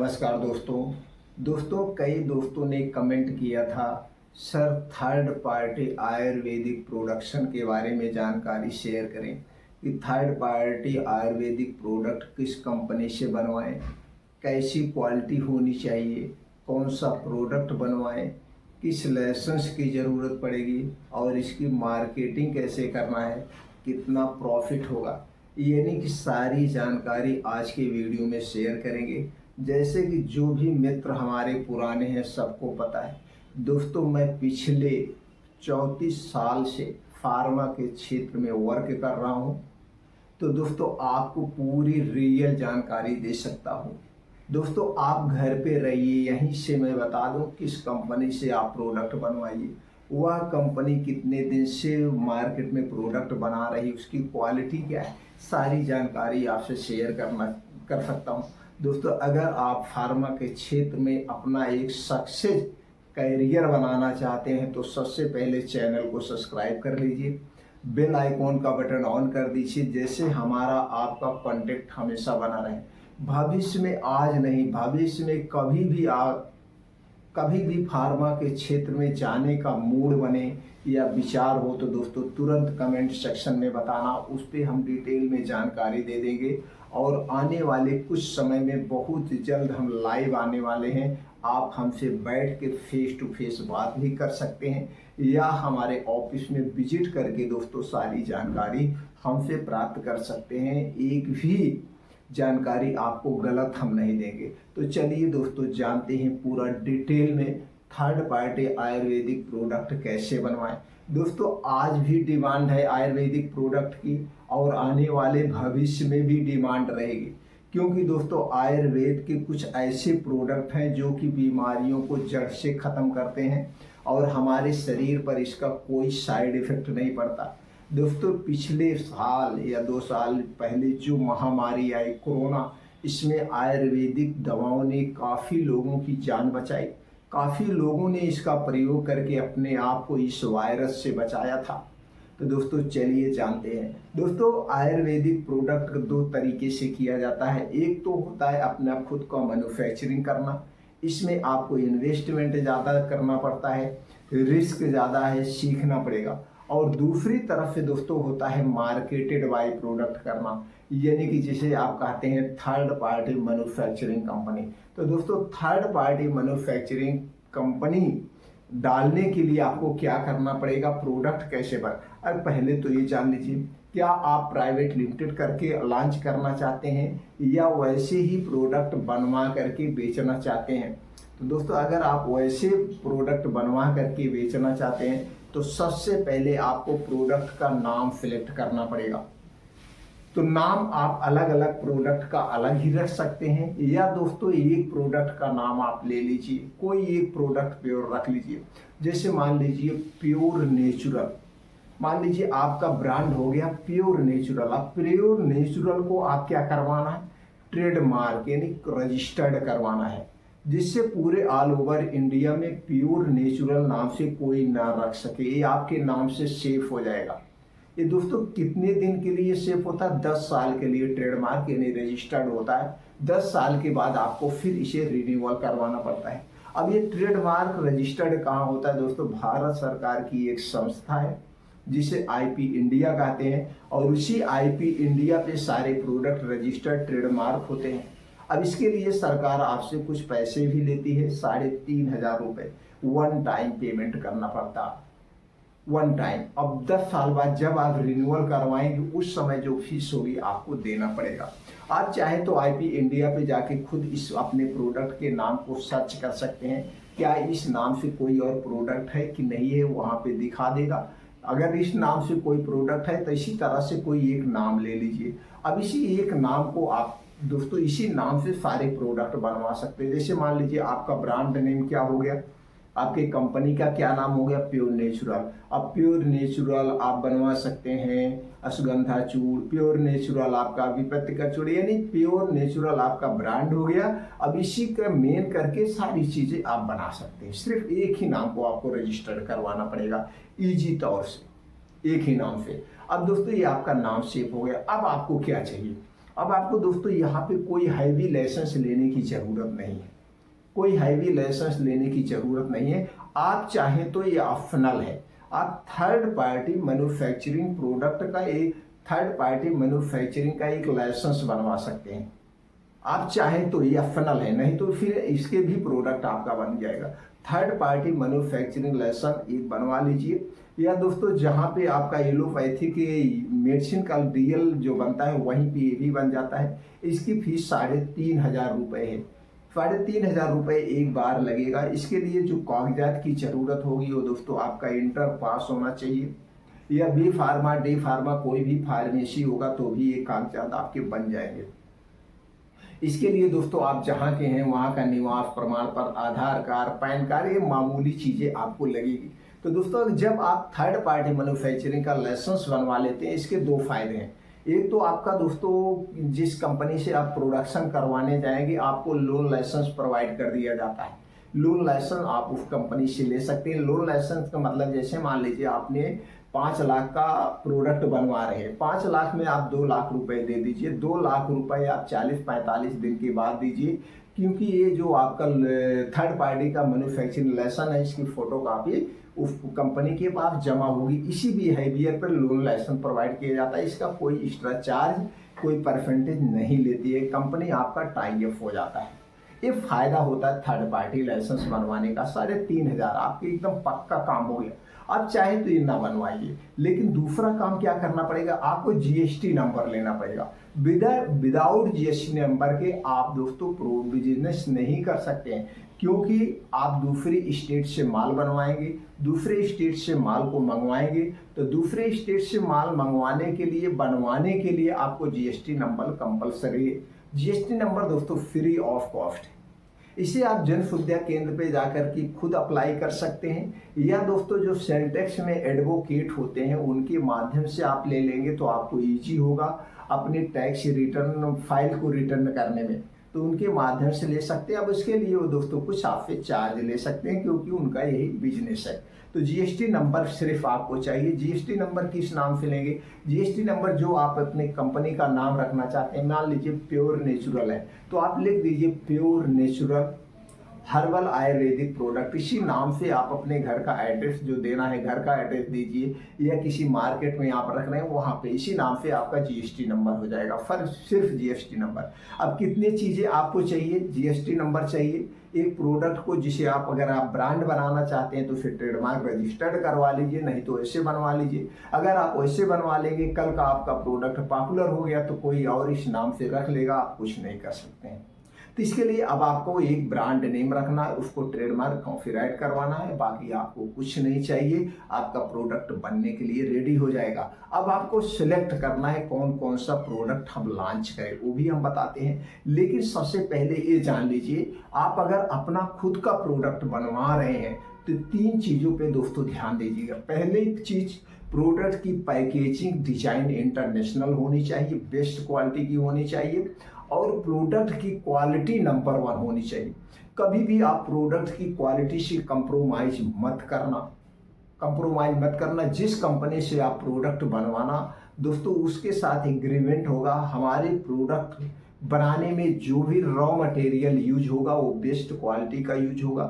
नमस्कार दोस्तों कई दोस्तों ने कमेंट किया था sir third party Ayurvedic production के बारे में जानकारी शेयर करें कि थर्ड पार्टी आयुर्वेदिक प्रोडक्ट किस कंपनी से बनवाएं, कैसी क्वालिटी होनी चाहिए, कौन सा प्रोडक्ट बनवाएं, किस लाइसेंस की ज़रूरत पड़ेगी और इसकी मार्केटिंग कैसे करना है, कितना प्रॉफिट होगा, यानी कि सारी जानकारी आज के वीडियो में शेयर करेंगे। जैसे कि जो भी मित्र हमारे पुराने हैं सबको पता है दोस्तों, मैं पिछले 34 साल से फार्मा के क्षेत्र में वर्क कर रहा हूं, तो दोस्तों आपको पूरी रियल जानकारी दे सकता हूं। दोस्तों आप घर पे रहिए, यहीं से मैं बता दूं किस कंपनी से आप प्रोडक्ट बनवाइए, वह कंपनी कितने दिन से मार्केट में प्रोडक्ट बना रही, उसकी क्वालिटी क्या है, सारी जानकारी आपसे शेयर कर सकता हूं। दोस्तों अगर आप फार्मा के क्षेत्र में अपना एक सक्सेस कैरियर बनाना चाहते हैं तो सबसे पहले चैनल को सब्सक्राइब कर लीजिए, बेल आइकॉन का बटन ऑन कर दीजिए, जैसे हमारा आपका कांटेक्ट हमेशा बना रहे। भविष्य में, आज नहीं भविष्य में कभी भी फार्मा के क्षेत्र में जाने का मूड बने या विचार हो तो दोस्तों तुरंत कमेंट सेक्शन में बताना, उस पर हम डिटेल में जानकारी दे देंगे। और आने वाले कुछ समय में बहुत जल्द हम लाइव आने वाले हैं, आप हमसे बैठ के फेस टू फेस बात भी कर सकते हैं या हमारे ऑफिस में विजिट करके दोस्तों सारी जानकारी हमसे प्राप्त कर सकते हैं। एक भी जानकारी आपको गलत हम नहीं देंगे। तो चलिए दोस्तों जानते हैं पूरा डिटेल में थर्ड पार्टी आयुर्वेदिक प्रोडक्ट कैसे बनवाएं। दोस्तों आज भी डिमांड है आयुर्वेदिक प्रोडक्ट की और आने वाले भविष्य में भी डिमांड रहेगी, क्योंकि दोस्तों आयुर्वेद के कुछ ऐसे प्रोडक्ट हैं जो कि बीमारियों को जड़ से ख़त्म करते हैं और हमारे शरीर पर इसका कोई साइड इफ़ेक्ट नहीं पड़ता। दोस्तों पिछले साल या 2 साल पहले जो महामारी आई कोरोना, इसमें आयुर्वेदिक दवाओं ने काफ़ी लोगों की जान बचाई, काफ़ी लोगों ने इसका प्रयोग करके अपने आप को इस वायरस से बचाया था। तो दोस्तों चलिए जानते हैं। दोस्तों आयुर्वेदिक प्रोडक्ट 2 तरीके से किया जाता है। एक तो होता है अपना खुद का मैन्युफैक्चरिंग करना, इसमें आपको इन्वेस्टमेंट ज़्यादा करना पड़ता है, रिस्क ज़्यादा है, सीखना पड़ेगा। और दूसरी तरफ से दोस्तों होता है मार्केटेड बाय प्रोडक्ट करना, यानी कि जिसे आप कहते हैं थर्ड पार्टी मैन्युफैक्चरिंग कंपनी। तो दोस्तों थर्ड पार्टी मैन्युफैक्चरिंग कंपनी डालने के लिए आपको क्या करना पड़ेगा, प्रोडक्ट कैसे बन। अब पहले तो ये जान लीजिए, क्या आप प्राइवेट लिमिटेड करके लॉन्च करना चाहते हैं या वैसे ही प्रोडक्ट बनवा करके बेचना चाहते हैं। तो दोस्तों अगर आप वैसे प्रोडक्ट बनवा करके बेचना चाहते हैं तो सबसे पहले आपको प्रोडक्ट का नाम सिलेक्ट करना पड़ेगा। तो नाम आप अलग अलग प्रोडक्ट का अलग ही रख सकते हैं या दोस्तों एक प्रोडक्ट का नाम आप ले लीजिए, कोई एक प्रोडक्ट प्योर रख लीजिए। जैसे मान लीजिए प्योर नेचुरल, मान लीजिए आपका ब्रांड हो गया प्योर नेचुरल। अब प्योर नेचुरल को आप क्या करवाना है, ट्रेडमार्क यानी रजिस्टर्ड करवाना है, जिससे पूरे ऑल ओवर इंडिया में प्योर नेचुरल नाम से कोई ना रख सके, ये आपके नाम से सेफ हो जाएगा। ये दोस्तों कितने दिन के लिए सेफ होता है, 10 साल के लिए ट्रेडमार्क यानी रजिस्टर्ड होता है। 10 साल के बाद आपको फिर इसे रिन्यूअल करवाना पड़ता है। अब ये ट्रेडमार्क रजिस्टर्ड कहाँ होता है दोस्तों, भारत सरकार की एक संस्था है जिसे IP इंडिया कहते हैं, और उसी IP इंडिया पे सारे प्रोडक्ट रजिस्टर्ड ट्रेडमार्क होते हैं। अब इसके लिए सरकार आपसे कुछ पैसे भी लेती है, 3,500 रुपये वन टाइम पेमेंट करना पड़ता है, वन टाइम। अब 10 साल बाद जब आप रिन्यूअल करवाएंगे उस समय जो फीस होगी आपको देना पड़ेगा। आप चाहे तो IP इंडिया पे जाके खुद इस अपने प्रोडक्ट के नाम को सर्च कर सकते हैं, क्या इस नाम से कोई और प्रोडक्ट है कि नहीं है, वहाँ पे दिखा देगा। अगर इस नाम से कोई प्रोडक्ट है तो इसी तरह से कोई एक नाम ले लीजिए। अब इसी एक नाम को आप दोस्तों इसी नाम से सारे प्रोडक्ट बनवा सकते हैं। जैसे मान लीजिए आपका ब्रांड नेम क्या हो गया, आपके कंपनी का क्या नाम हो गया, प्योर नेचुरल। अब प्योर नेचुरल आप बनवा सकते हैं अश्वगंधा चूड़, प्योर नेचुरल आपका विपत्ति का चूड़, यानी प्योर नेचुरल आपका ब्रांड हो गया। अब इसी का मेन करके सारी चीजें आप बना सकते हैं, सिर्फ एक ही नाम को आपको रजिस्टर्ड करवाना पड़ेगा इजी तौर से, एक ही नाम से। अब दोस्तों ये आपका नाम सेव हो गया। अब आपको क्या चाहिए, अब आपको दोस्तों यहाँ पे कोई हैवी लाइसेंस लेने की ज़रूरत नहीं है, कोई हैवी लाइसेंस लेने की ज़रूरत नहीं है। आप चाहें तो ये ऑप्शनल है, आप थर्ड पार्टी मैन्युफैक्चरिंग प्रोडक्ट का एक थर्ड पार्टी मैन्युफैक्चरिंग का एक लाइसेंस बनवा सकते हैं। आप चाहें तो ये ऑप्शनल है, नहीं तो फिर इसके भी प्रोडक्ट आपका बन जाएगा। थर्ड पार्टी मैन्युफैक्चरिंग लाइसेंस एक बनवा लीजिए। या दोस्तों जहाँ पे आपका एलोपैथी के मेडिसिन का डीएल जो बनता है वहीं पे ये भी बन जाता है। इसकी फीस 3,500 रुपये है। 3,500 रुपये एक बार लगेगा। इसके लिए जो कागजात की ज़रूरत होगी वो दोस्तों आपका इंटर पास होना चाहिए, या बी फार्मा डी फार्मा कोई भी फार्मेसी होगा तो भी ये कागजात आपके बन जाएंगे। इसके लिए दोस्तों आप जहाँ के हैं वहाँ का निवास प्रमाण पत्र, आधार कार्ड, पैन कार्ड, ये मामूली चीज़ें आपको लगेगी। तो दोस्तों जब आप थर्ड पार्टी मैन्युफैक्चरिंग का लाइसेंस बनवा लेते हैं, इसके दो फायदे हैं। एक तो आपका दोस्तों जिस कंपनी से आप प्रोडक्शन करवाने जाएंगे आपको लोन लाइसेंस प्रोवाइड कर दिया जाता है। लोन लाइसेंस आप उस कंपनी से ले सकते हैं। लोन लाइसेंस का मतलब जैसे मान लीजिए आपने 5 लाख का प्रोडक्ट बनवा रहे हैं, 5 लाख में आप 2 लाख रुपए दे दीजिए। 2 लाख रुपए आप 40-45 दिन के बाद दीजिए, क्योंकि ये जो आपका थर्ड पार्टी का मैन्युफैक्चरिंग लाइसेंस है इसकी फोटो कापी उस कंपनी के पास जमा होगी। इसी बिहेवियर पर लोन लाइसेंस प्रोवाइड किया जाता है। इसका कोई एक्स्ट्रा चार्ज, कोई परसेंटेज नहीं लेती है कंपनी, आपका टाई अप हो जाता है। ये फायदा होता है थर्ड पार्टी लाइसेंस बनवाने का। 3,500 आपके एकदम पक्का काम हो गया। आप चाहे तो ये ना बनवाइए, लेकिन दूसरा काम क्या करना पड़ेगा, आपको जीएसटी नंबर लेना पड़ेगा। विदाउट जीएसटी नंबर के आप दोस्तों प्रो बिजनेस नहीं कर सकते हैं, क्योंकि आप दूसरी स्टेट से माल बनवाएंगे, दूसरे स्टेट से माल को मंगवाएंगे, तो दूसरे स्टेट से माल मंगवाने के लिए बनवाने के लिए आपको जीएसटी नंबर कंपलसरी है। जीएसटी नंबर दोस्तों फ्री ऑफ कॉस्ट है। इसे आप जन सुविधा केंद्र पे जाकर के खुद अप्लाई कर सकते हैं, या दोस्तों जो सेल टैक्स में एडवोकेट होते हैं उनके माध्यम से आप ले लेंगे तो आपको इजी होगा अपने टैक्स रिटर्न फाइल को रिटर्न करने में, तो उनके माध्यम से ले सकते हैं। अब उसके लिए वो दोस्तों कुछ आपसे चार्ज ले सकते हैं, क्योंकि उनका यही बिजनेस है। तो जीएसटी नंबर सिर्फ आपको चाहिए। जीएसटी नंबर किस नाम से लेंगे, जीएसटी नंबर जो आप अपने कंपनी का नाम रखना चाहते हैं, मान लीजिए प्योर नेचुरल है तो आप लिख दीजिए pure natural herbal Ayurvedic product. इसी नाम से आप अपने घर का एड्रेस जो देना है घर का एड्रेस दीजिए, या किसी मार्केट में आप रख रहे हैं वहाँ पे इसी नाम से आपका जीएसटी नंबर हो जाएगा। सिर्फ जीएसटी नंबर। अब कितनी चीज़ें आपको चाहिए, जीएसटी नंबर चाहिए एक प्रोडक्ट को, जिसे आप अगर आप ब्रांड बनाना चाहते हैं तो फिर ट्रेडमार्क रजिस्टर्ड करवा लीजिए, नहीं तो ऐसे बनवा लीजिए। अगर आप वैसे बनवा लेंगे, कल का आपका प्रोडक्ट पॉपुलर हो गया तो कोई और इस नाम से रख लेगा, आप कुछ नहीं कर सकते हैं। तो इसके लिए अब आपको एक ब्रांड नेम रखना है, उसको ट्रेडमार्क कॉपीराइट करवाना है, बाकी आपको कुछ नहीं चाहिए, आपका प्रोडक्ट बनने के लिए रेडी हो जाएगा। अब आपको सिलेक्ट करना है कौन कौन सा प्रोडक्ट हम लॉन्च करें, वो भी हम बताते हैं। लेकिन सबसे पहले ये जान लीजिए, आप अगर अपना खुद का प्रोडक्ट बनवा रहे हैं तो 3 चीज़ों पे दोस्तों ध्यान दीजिएगा। पहले चीज़, प्रोडक्ट की पैकेजिंग डिजाइन इंटरनेशनल होनी चाहिए, बेस्ट क्वालिटी की होनी चाहिए, और प्रोडक्ट की क्वालिटी नंबर 1 होनी चाहिए। कभी भी आप प्रोडक्ट की क्वालिटी से कंप्रोमाइज मत करना। जिस कंपनी से आप प्रोडक्ट बनवाना दोस्तों उसके साथ एग्रीमेंट होगा, हमारे प्रोडक्ट बनाने में जो भी रॉ मटेरियल यूज होगा वो बेस्ट क्वालिटी का यूज होगा।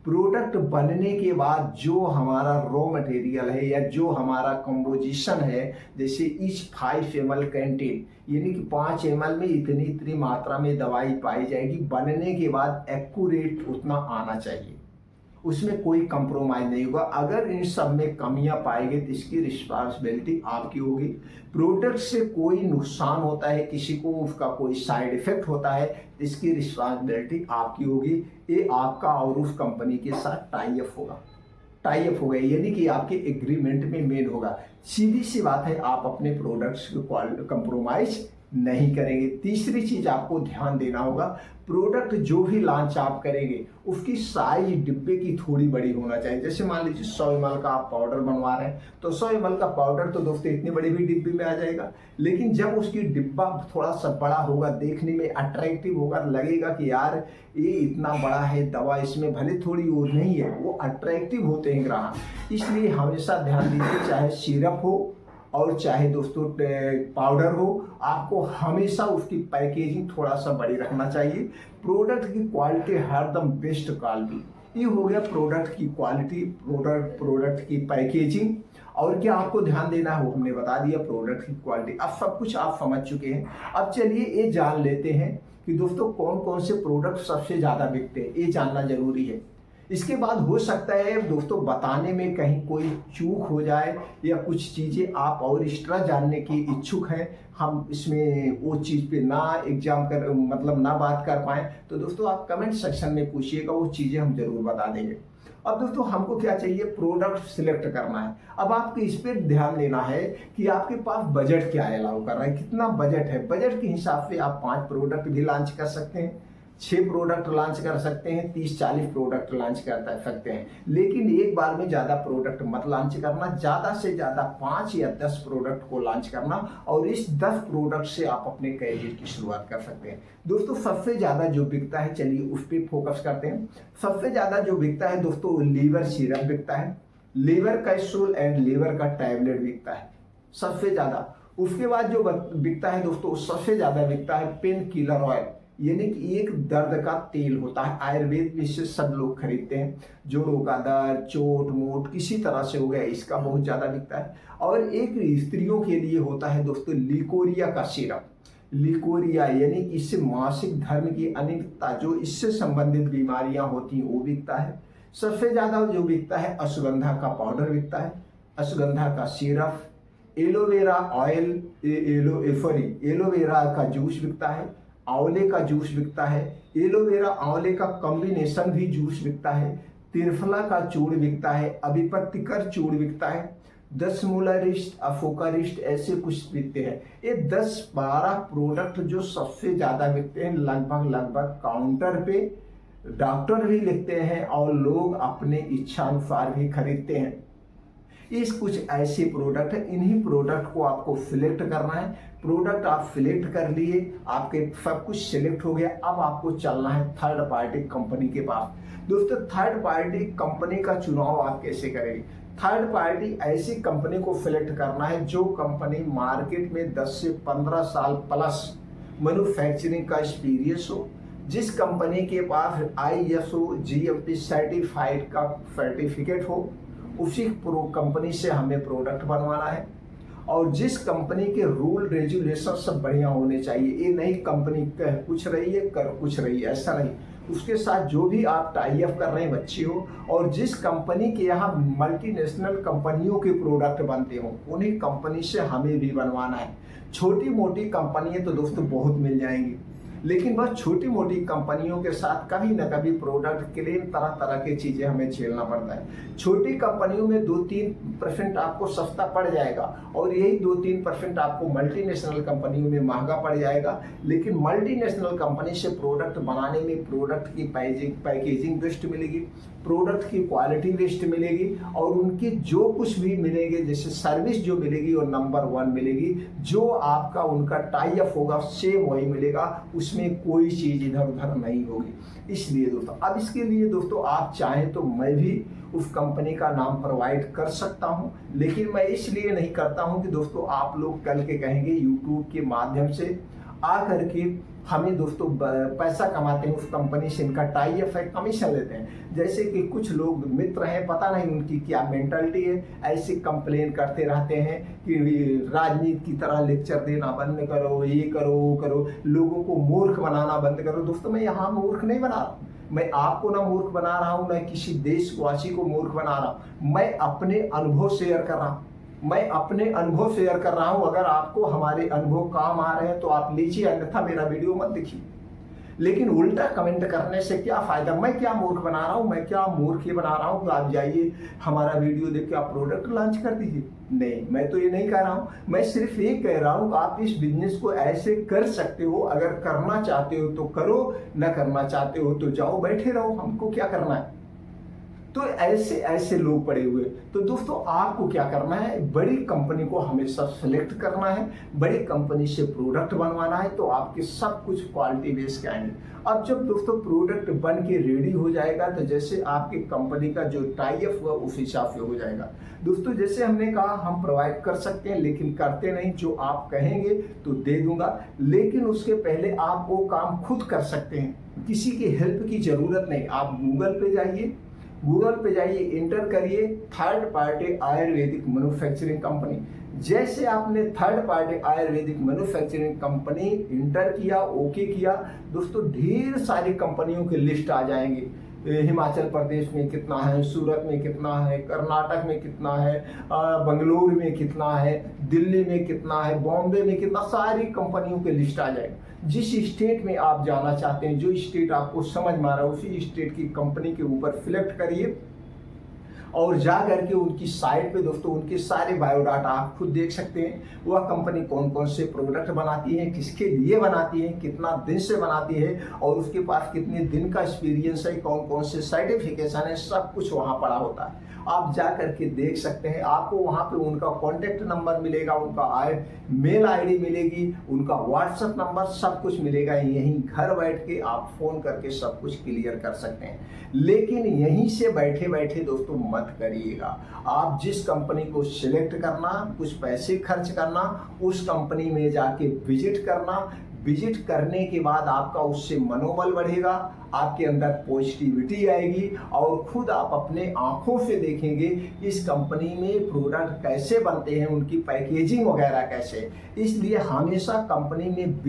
प्रोडक्ट बनने के बाद जो हमारा रॉ मटेरियल है या जो हमारा कंपोजिशन है, जैसे इच 5 ml कैंटीन, यानी कि 5 ml में इतनी मात्रा में दवाई पाई जाएगी, बनने के बाद एक्यूरेट उतना आना चाहिए, उसमें कोई कंप्रोमाइज नहीं होगा। अगर इन सब में कमियां पाएंगे तो इसकी रिस्पॉन्सिबिलिटी आपकी होगी। प्रोडक्ट से कोई नुकसान होता है, किसी को उसका कोई साइड इफेक्ट होता है, इसकी रिस्पॉन्सिबिलिटी आपकी होगी। ये आपका और उस कंपनी के साथ टाई अप होगा, यानी कि आपके एग्रीमेंट में मेन होगा। सीधी सी बात है, आप अपने प्रोडक्ट्स को कंप्रोमाइज नहीं करेंगे। तीसरी चीज आपको ध्यान देना होगा, प्रोडक्ट जो भी लॉन्च आप करेंगे उसकी साइज डिब्बे की थोड़ी बड़ी होना चाहिए। जैसे मान लीजिए 100 ml का आप पाउडर बनवा रहे हैं तो 100 ml का पाउडर तो दोस्तों इतनी बड़ी भी डिब्बी में आ जाएगा, लेकिन जब उसकी डिब्बा थोड़ा सा बड़ा होगा, देखने में अट्रैक्टिव होगा, लगेगा कि यार ये इतना बड़ा है, दवा इसमें भले थोड़ी वो नहीं है, वो अट्रैक्टिव होते हैं ग्राहक। इसलिए हमेशा ध्यान दीजिए, चाहे सिरप हो, और चाहे दोस्तों पाउडर हो, आपको हमेशा उसकी पैकेजिंग थोड़ा सा बड़ी रखना चाहिए। प्रोडक्ट की क्वालिटी हरदम बेस्ट क्वालिटी। ये हो गया प्रोडक्ट की क्वालिटी, प्रोडक्ट की पैकेजिंग। और क्या आपको ध्यान देना है वो हमने बता दिया, प्रोडक्ट की क्वालिटी। अब सब कुछ आप समझ चुके हैं। अब चलिए ये जान लेते हैं कि दोस्तों कौन कौन से प्रोडक्ट सबसे ज़्यादा बिकते हैं, ये जानना जरूरी है। इसके बाद हो सकता है दोस्तों बताने में कहीं कोई चूक हो जाए या कुछ चीज़ें आप और एक्स्ट्रा जानने की इच्छुक हैं, हम इसमें वो चीज़ पे ना ना बात कर पाएँ, तो दोस्तों आप कमेंट सेक्शन में पूछिएगा, वो चीज़ें हम जरूर बता देंगे। अब दोस्तों हमको क्या चाहिए, प्रोडक्ट सिलेक्ट करना है। अब आपको इस पर ध्यान देना है कि आपके पास बजट क्या अलाउ कर रहा है, कितना बजट है। बजट के हिसाब से आप 5 प्रोडक्ट भी लॉन्च कर सकते हैं, 6 प्रोडक्ट लॉन्च कर सकते हैं, 30-40 प्रोडक्ट लॉन्च कर सकते हैं। लेकिन एक बार में ज़्यादा प्रोडक्ट मत लॉन्च करना, ज़्यादा से ज़्यादा 5 या 10 प्रोडक्ट को लॉन्च करना, और इस 10 प्रोडक्ट से आप अपने कैरियर की शुरुआत कर सकते हैं। दोस्तों सबसे ज़्यादा जो बिकता है, चलिए उस पर फोकस करते हैं। सबसे ज़्यादा जो बिकता है दोस्तों, लीवर सिरप बिकता है, लीवर कैप्सूल एंड लीवर का टैबलेट बिकता है सबसे ज़्यादा। उसके बाद जो बिकता है दोस्तों, सबसे ज़्यादा बिकता है पेन किलर ऑयल, यानी कि एक दर्द का तेल होता है। आयुर्वेद में से सब लोग खरीदते हैं, जोड़ों का दर्द, चोट मोट किसी तरह से हो गया, इसका बहुत ज़्यादा बिकता है। और एक स्त्रियों के लिए होता है दोस्तों लिकोरिया का सिरप। लिकोरिया यानी कि इससे मासिक धर्म की अनियमितता, जो इससे संबंधित बीमारियां होती हैं, वो बिकता है। सबसे ज़्यादा जो बिकता है अश्वगंधा का पाउडर बिकता है, अश्वगंधा का सिरप, एलोवेरा ऑयल, एलोवेरा का जूस बिकता है, आंवले का जूस बिकता है, एलोवेरा आंवले का कॉम्बिनेशन भी जूस बिकता है, त्रिफला का चूर्ण बिकता है, अभिपत्तिकर चूर्ण बिकता है, 10 मूलारिस्ट, अफोकारिस्ट, ऐसे कुछ बिकते हैं। ये 10-12 प्रोडक्ट जो सबसे ज़्यादा बिकते हैं, लगभग काउंटर पे डॉक्टर भी लिखते हैं और लोग अपने इच्छानुसार भी खरीदते हैं। इस कुछ ऐसे प्रोडक्ट है, इन्हीं प्रोडक्ट को आपको सिलेक्ट करना है। प्रोडक्ट आप सिलेक्ट कर लिए, आपके सब कुछ सिलेक्ट हो गया। अब आपको चलना है थर्ड पार्टी कंपनी के पास। दोस्तों थर्ड पार्टी कंपनी का चुनाव आप कैसे करेंगे? थर्ड पार्टी ऐसी कंपनी को सिलेक्ट करना है जो कंपनी मार्केट में 10 से 15 साल प्लस मैन्युफैक्चरिंग का एक्सपीरियंस हो, जिस कंपनी के पास ISO GMP सर्टिफाइड का सर्टिफिकेट हो, उसी कंपनी से हमें प्रोडक्ट बनवाना है। और जिस कंपनी के रूल रेगुलेशन सब बढ़िया होने चाहिए। ये नहीं कंपनी कह कुछ रही है कर कुछ रही है, ऐसा नहीं। उसके साथ जो भी आप टाई अप कर रहे हैं बच्चे हो, और जिस कंपनी के यहाँ मल्टीनेशनल कंपनियों के प्रोडक्ट बनते हो, उन्हीं कंपनी से हमें भी बनवाना है। छोटी मोटी कंपनियां तो दोस्तों बहुत मिल जाएंगी, लेकिन बस छोटी मोटी कंपनियों के साथ कभी ना कभी प्रोडक्ट के लिए तरह तरह की चीज़ें हमें झेलना पड़ता है। छोटी कंपनियों में 2-3% आपको सस्ता पड़ जाएगा, और यही 2-3% आपको मल्टीनेशनल कंपनियों में महंगा पड़ जाएगा। लेकिन मल्टीनेशनल कंपनी से प्रोडक्ट बनाने में प्रोडक्ट की पैकेजिंग बेस्ट मिलेगी, प्रोडक्ट की क्वालिटी बेस्ट मिलेगी, और उनकी जो कुछ भी मिलेगी, जैसे सर्विस जो मिलेगी वो नंबर 1 मिलेगी। जो आपका उनका टाई अप होगा सेम वही मिलेगा, उसमें कोई चीज़ इधर उधर नहीं होगी। इसलिए दोस्तों अब इसके लिए दोस्तों आप चाहें तो मैं भी उस कंपनी का नाम प्रोवाइड कर सकता हूं, लेकिन मैं इसलिए नहीं करता हूं कि दोस्तों आप लोग कल के कहेंगे यूट्यूब के माध्यम से आकर के हमें दोस्तों पैसा कमाते हैं उस कंपनी से, इनका टाई अप है, कमीशन लेते हैं। जैसे कि कुछ लोग मित्र हैं, पता नहीं उनकी क्या मेंटालिटी है, ऐसे कंप्लेन करते रहते हैं कि राजनीति की तरह लेक्चर देना बंद करो, ये करो वो करो, लोगों को मूर्ख बनाना बंद करो। दोस्तों मैं यहाँ मूर्ख नहीं बना रहा, मैं आपको ना मूर्ख बना रहा हूँ, ना किसी देशवासी को मूर्ख बना रहा हूँ। मैं अपने अनुभव शेयर कर रहा हूँ, मैं अपने अनुभव शेयर कर रहा हूं। अगर आपको हमारे अनुभव काम आ रहे हैं तो आप लीजिए, अन्यथा मेरा वीडियो मत देखिए। लेकिन उल्टा कमेंट करने से क्या फायदा? मैं क्या मूर्ख बना रहा हूं, मैं क्या मूर्ख ये बना रहा हूं कि आप जाइए हमारा वीडियो देख के आप प्रोडक्ट लॉन्च कर दीजिए? नहीं, मैं तो ये नहीं कह रहा हूं। मैं सिर्फ ये कह रहा हूं कि आप इस बिजनेस को ऐसे कर सकते हो। अगर करना चाहते हो तो करो, न करना चाहते हो तो जाओ बैठे रहो, हमको क्या करना है। तो ऐसे ऐसे लोग पड़े हुए। तो दोस्तों आपको क्या करना है, बड़ी कंपनी को हमेशा सिलेक्ट करना है, बड़ी कंपनी से प्रोडक्ट बनवाना है, तो आपके सब कुछ क्वालिटी बेस के आएंगे। अब जब दोस्तों प्रोडक्ट बन के रेडी हो जाएगा तो जैसे आपकी कंपनी का जो टाई अप हुआ उस हिसाब से हो जाएगा। दोस्तों जैसे हमने कहा हम प्रोवाइड कर सकते हैं लेकिन करते नहीं, जो आप कहेंगे तो दे दूंगा, लेकिन उसके पहले आप वो काम खुद कर सकते हैं, किसी की हेल्प की जरूरत नहीं। आप गूगल पे जाइए, इंटर करिए third party Ayurvedic manufacturing company. जैसे आपने third party Ayurvedic manufacturing company inter किया, ओके किया, दोस्तों ढेर सारी कंपनियों की लिस्ट आ जाएंगे। हिमाचल प्रदेश में कितना है, सूरत में कितना है, कर्नाटक में कितना है, बंगलुरु में कितना है, दिल्ली में कितना है, बॉम्बे में कितना, सारी कंपनियों की लिस्ट आ जाएगी। जिस स्टेट में आप जाना चाहते हैं, जो स्टेट आपको समझ में आ रहा है, उसी स्टेट की कंपनी के ऊपर सिलेक्ट करिए और जा करके उनकी साइट पे दोस्तों उनके सारे बायोडाटा आप खुद देख सकते हैं। वह कंपनी कौन कौन से प्रोडक्ट बनाती है, किसके लिए बनाती है, कितना दिन से बनाती है और उसके पास कितने दिन का एक्सपीरियंस है, कौन कौन से सर्टिफिकेशन है, सब कुछ वहाँ पड़ा होता है। आप जा करके देख सकते हैं। आपको वहाँ पे उनका कॉन्टेक्ट नंबर मिलेगा, उनका मेल आईडी मिलेगी, उनका व्हाट्सएप नंबर, सब कुछ मिलेगा। यहीं घर बैठ के आप फोन करके सब कुछ क्लियर कर सकते हैं। लेकिन यहीं से बैठे बैठे दोस्तों मत करिएगा। आप जिस कंपनी को सिलेक्ट करना, कुछ पैसे खर्च करना, उस कंपनी में जाके विजिट करना। विजिट करने के बाद आपका उससे मनोबल बढ़ेगा, आपके अंदर पॉजिटिविटी आएगी और खुद आप अपने आंखों से देखेंगे इस कंपनी में प्रोडक्ट कैसे बनते हैं, उनकी पैकेजिंग वगैरह कैसे। इसलिए हमेशा कंपनी में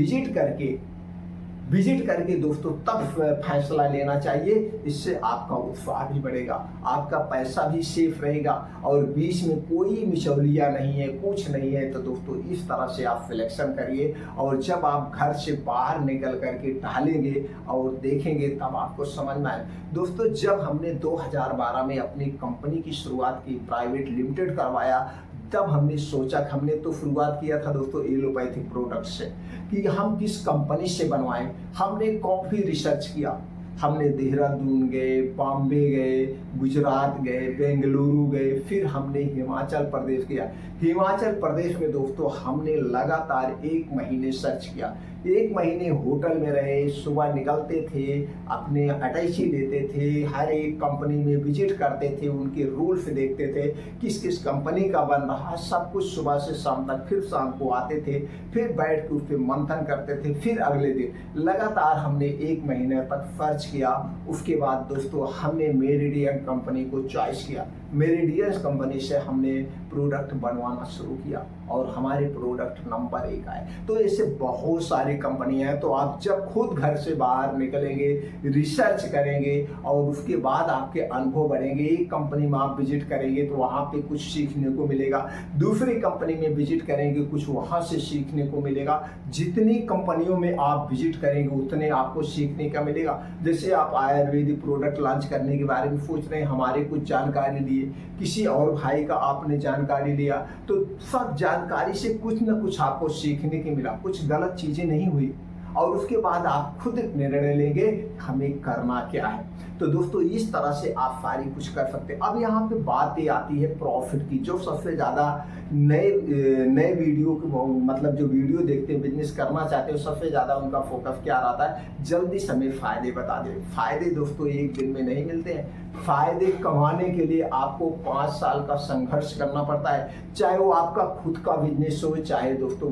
विजिट करके दोस्तों तब फैसला लेना चाहिए। इससे आपका उत्साह भी बढ़ेगा, आपका पैसा भी सेफ रहेगा और बीच में कोई मिचौलिया नहीं है, कुछ नहीं है। तो दोस्तों इस तरह से आप सिलेक्शन करिए और जब आप घर से बाहर निकल करके टहलेंगे और देखेंगे तब आपको समझ में आए। दोस्तों जब हमने 2012 में अपनी कंपनी की शुरुआत की, प्राइवेट लिमिटेड करवाया, तब हमने सोचा, हमने तो शुरुआत किया था दोस्तों एलोपैथिक प्रोडक्ट से, कि हम किस कंपनी से बनवाएं। हमने काफी रिसर्च किया, हमने देहरादून गए, बॉम्बे गए, गुजरात गए, बेंगलुरु गए, फिर हमने हिमाचल प्रदेश किया। हिमाचल प्रदेश में दोस्तों हमने लगातार 1 महीने सर्च किया। 1 महीने होटल में रहे, सुबह निकलते थे, अपने अटैची लेते थे, हर एक कंपनी में विजिट करते थे, उनके रूल्स देखते थे, किस किस कंपनी का बन रहा, सब कुछ सुबह से शाम तक। फिर शाम को आते थे, फिर बैठ के उस पर मंथन करते थे, फिर अगले दिन लगातार हमने 1 महीने तक सर्च किया। उसके बाद दोस्तों हमने मेरिडियन कंपनी को चॉइस किया। मेरिडियन कंपनी से हमने प्रोडक्ट बनवाना शुरू किया और हमारे प्रोडक्ट नंबर 1 आए। तो ऐसे बहुत सारी कंपनियां हैं। तो आप जब खुद घर से बाहर निकलेंगे, रिसर्च करेंगे और उसके बाद आपके अनुभव बढ़ेंगे। एक कंपनी में आप विजिट करेंगे तो वहाँ पे कुछ सीखने को मिलेगा, दूसरी कंपनी में विजिट करेंगे कुछ वहाँ से सीखने को मिलेगा। जितनी कंपनियों में आप विजिट करेंगे उतने आपको सीखने का मिलेगा। जैसे आप आयुर्वेदिक प्रोडक्ट लॉन्च करने के बारे में सोच रहे हैं, हमारे कुछ जानकारी लिए, किसी और भाई का आपने जानकारी लिया, तो सब जानकारी से कुछ न कुछ आपको सीखने के मिला, कुछ गलत चीजें नहीं हुई और उसके बाद आप खुद निर्णय लेंगे हमें करना क्या है। तो दोस्तों इस तरह से आप सारी कुछ कर सकते हैं। अब यहाँ पे बात ये आती है प्रॉफिट की। जो सबसे ज़्यादा नए वीडियो मतलब जो वीडियो देखते हैं, बिजनेस करना चाहते हैं, सबसे ज़्यादा उनका फोकस क्या रहता है, जल्दी से हमें फ़ायदे बता दें। फ़ायदे दोस्तों एक दिन में नहीं मिलते हैं। फ़ायदे कमाने के लिए आपको 5 साल का संघर्ष करना पड़ता है, चाहे वो आपका खुद का बिजनेस हो, चाहे दोस्तों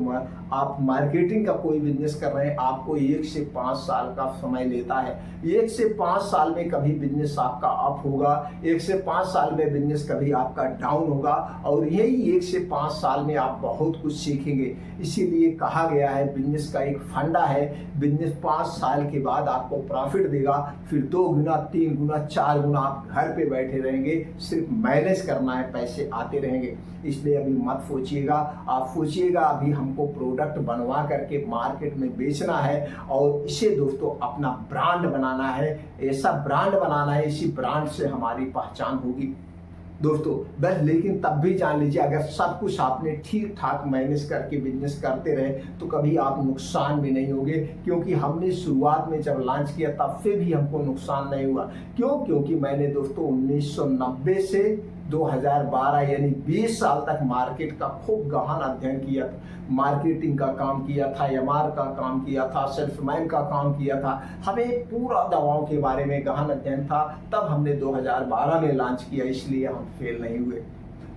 आप मार्केटिंग का कोई बिजनेस कर रहे हैं, आपको 1 से 5 साल का समय लेता है। 1 से 5 साल में कभी बिजनेस आपका अप होगा, 1 से 5 साल में बिजनेस कभी आपका डाउन होगा और यही 1 से 5 साल में आप बहुत कुछ सीखेंगे। इसीलिए कहा गया है बिजनेस का एक फंडा है, बिजनेस 5 साल के बाद आपको प्रॉफिट देगा, फिर 2 गुना 3 गुना 4 गुना आप घर पे बैठे रहेंगे, सिर्फ मैनेज करना है, पैसे आते रहेंगे। इसलिए अभी मत सोचिएगा, आप सोचिएगा अभी हमको प्रोडक्ट बनवा करके मार्केट में बेचना है और इसे दोस्तों अपना ब्रांड बनाना है। ऐसा ब्रांड बनाना है, इसी ब्रांड से हमारी पहचान होगी। दोस्तों। बस लेकिन तब भी जान लीजिए, अगर सब कुछ आपने ठीक ठाक मैनेज करके बिजनेस करते रहे तो कभी आप नुकसान भी नहीं होंगे, क्योंकि हमने शुरुआत में जब लॉन्च किया तब से भी हमको नुकसान नहीं हुआ। क्यों? क्योंकि मैंने दोस्तों 1990 से 2012 यानी 20 साल तक मार्केट का खूब गहन अध्ययन किया था। मार्केटिंग का काम किया था, एमआर का काम किया था, सेल्समैन का काम किया था। हमें पूरा दवाओं के बारे में गहन अध्ययन था। तब हमने 2012 में लॉन्च किया, इसलिए हम फेल नहीं हुए।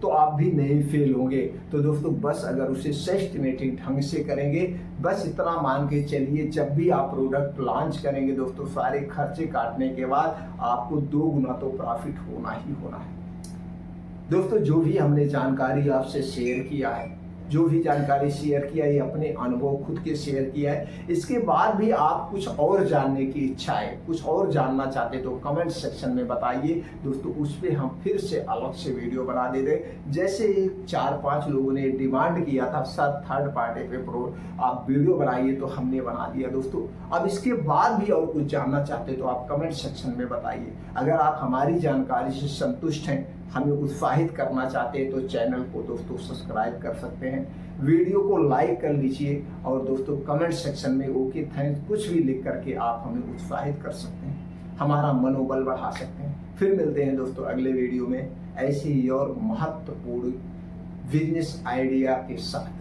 तो आप भी नहीं फेल होंगे। तो दोस्तों बस अगर उसे सिस्टमेटिक ढंग से करेंगे, बस इतना मान के चलिए, जब भी आप प्रोडक्ट लॉन्च करेंगे दोस्तों, सारे खर्चे काटने के बाद आपको 2 गुना तो प्रॉफिट होना ही होना है। दोस्तों जो भी हमने जानकारी आपसे शेयर किया है, जो भी जानकारी शेयर किया है, ये अपने अनुभव खुद के शेयर किया है। इसके बाद भी आप कुछ और जानने की इच्छा है, कुछ और जानना चाहते तो कमेंट सेक्शन में बताइए दोस्तों, उस पर हम फिर से अलग से वीडियो बना दे रहे। जैसे 4-5 लोगों ने डिमांड किया था सर थर्ड पार्टी पे आप वीडियो बनाइए, तो हमने बना दिया दोस्तों। अब इसके बाद भी और कुछ जानना चाहते तो आप कमेंट सेक्शन में बताइए। अगर आप हमारी जानकारी से संतुष्ट हैं, हमें उत्साहित करना चाहते हैं, तो चैनल को दोस्तों सब्सक्राइब कर सकते हैं, वीडियो को लाइक कर लीजिए, और दोस्तों कमेंट सेक्शन में ओके थैंक्स कुछ भी लिख करके आप हमें उत्साहित कर सकते हैं, हमारा मनोबल बढ़ा सकते हैं। फिर मिलते हैं दोस्तों अगले वीडियो में ऐसे ही और महत्वपूर्ण बिजनेस आइडिया के साथ।